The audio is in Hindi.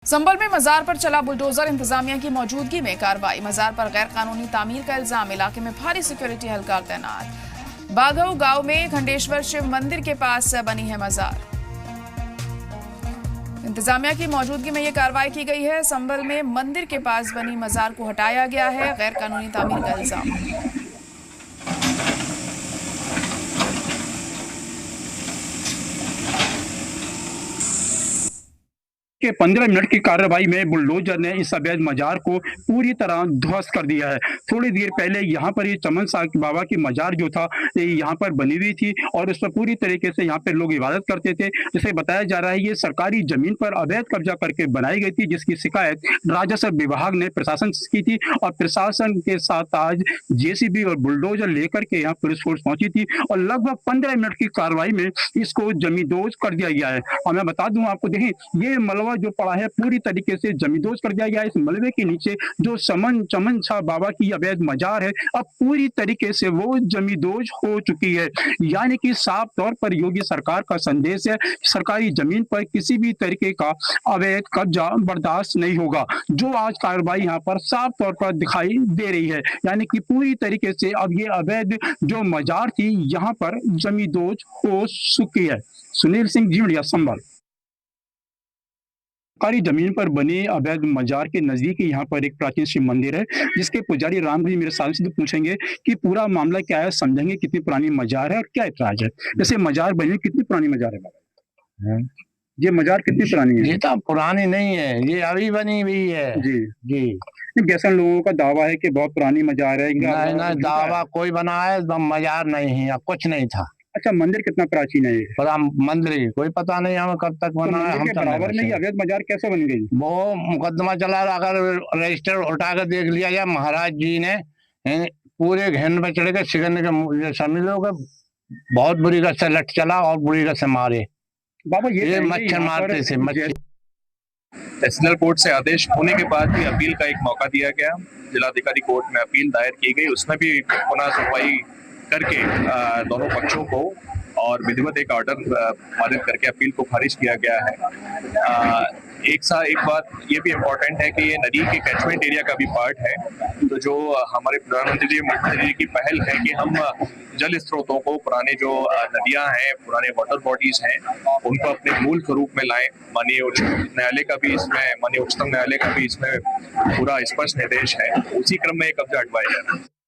संभल में मजार पर चला बुलडोजर, इंतजामिया की मौजूदगी में कार्रवाई। मजार पर गैर कानूनी तामीर का इल्जाम, इलाके में भारी सिक्योरिटी एहलकार तैनात। बाघऊ गांव में खंडेश्वर शिव मंदिर के पास बनी है मजार। इंतजामिया की मौजूदगी में यह कार्रवाई की गई है। संभल में मंदिर के पास बनी मजार को हटाया गया है। गैर कानूनी तामीर का इल्जाम। के 15 मिनट की कार्रवाई में बुलडोजर ने इस अवैध मजार को पूरी तरह ध्वस्त कर दिया है। थोड़ी देर पहले यहाँ पर ये चमन साहब बाबा की मजार जो था यहाँ पर बनी हुई थी और उस पर पूरी तरीके से यहाँ पे लोग इबादत करते थे। जिसे बताया जा रहा है ये सरकारी जमीन पर अवैध कब्जा करके बनाई गई थी, जिसकी शिकायत राजस्व विभाग ने प्रशासन से की थी और प्रशासन के साथ आज जेसीबी और बुलडोजर लेकर के यहाँ पुलिस फोर्स पहुंची थी और लगभग 15 मिनट की कार्रवाई में इसको जमींदोज कर दिया गया है। और मैं बता दूं आपको, देखें ये मलबा जो पड़ा है पूरी तरीके से जमींदोज कर दिया गया है। इस मलबे के नीचे जो चमन शाह बाबा की अवैध मजार है अब पूरी तरीके से वो जमींदोज हो चुकी है। यानी कि साफ तौर पर योगी सरकार का संदेश है, सरकारी जमीन पर किसी भी तरीके का अवैध कब्जा बर्दाश्त नहीं होगा। जो आज कार्रवाई यहाँ पर साफ तौर पर दिखाई दे रही है, यानी कि पूरी तरीके से अब ये अवैध जो मजार थी यहाँ पर जमींदोज हो चुकी है। सुनील सिंह, जी मीडिया, संभल। सरकारी जमीन पर बने अवैध मजार के नजदीक यहाँ पर एक प्राचीन शिव मंदिर है, जिसके पुजारी राम जी मेरे साथ से पूछेंगे कि पूरा मामला क्या है, समझेंगे कितनी पुरानी मजार है और क्या इतराज है। जैसे मजार बनी, कितनी पुरानी मजार है? ये मजार कितनी पुरानी है? ये तो पुरानी नहीं है, ये अभी बनी हुई है। जी जी, कैसा लोगों का दावा है कि बहुत पुरानी मजार है? नहीं, दावा कोई बना है, मजार नहीं है, कुछ नहीं था। अच्छा, मंदिर कितना प्राचीन है? पता मंदिर कोई पता नहीं हमें कब तक बना है। हम बराबर में अवैध मजार कैसे बन गई? वो मुकदमा चला, अगर रजिस्टर उठा कर देख लिया जाए, महाराज जी ने पूरे घेन पे चढ़ के सिगन के शामिल होकर बहुत बुरी का से लट चला और बुरी का से मारे। बाबा ये मच्छर मारते थे। तहसीलदार कोर्ट से आदेश होने के बाद भी अपील का एक मौका दिया गया। जिलाधिकारी कोर्ट में अपील दायर की गई, उसमें भी पुनः सुनवाई करके दोनों पक्षों को और विधिवत एक ऑर्डर पारित करके अपील को खारिज किया गया है। एक बात ये भी इम्पोर्टेंट है कि ये नदी के कैचमेंट एरिया का भी पार्ट है। तो जो हमारे प्रधानमंत्री जी, मुख्यमंत्री जी की पहल है कि हम जल स्रोतों को, पुराने जो नदियां हैं, पुराने वाटर बॉडीज हैं, उनको अपने मूल स्वरूप में लाएं। माननीय उच्चतम न्यायालय का भी इसमें पूरा स्पष्ट निर्देश है। उसी क्रम में कब्जा हटवाया जा रहा है।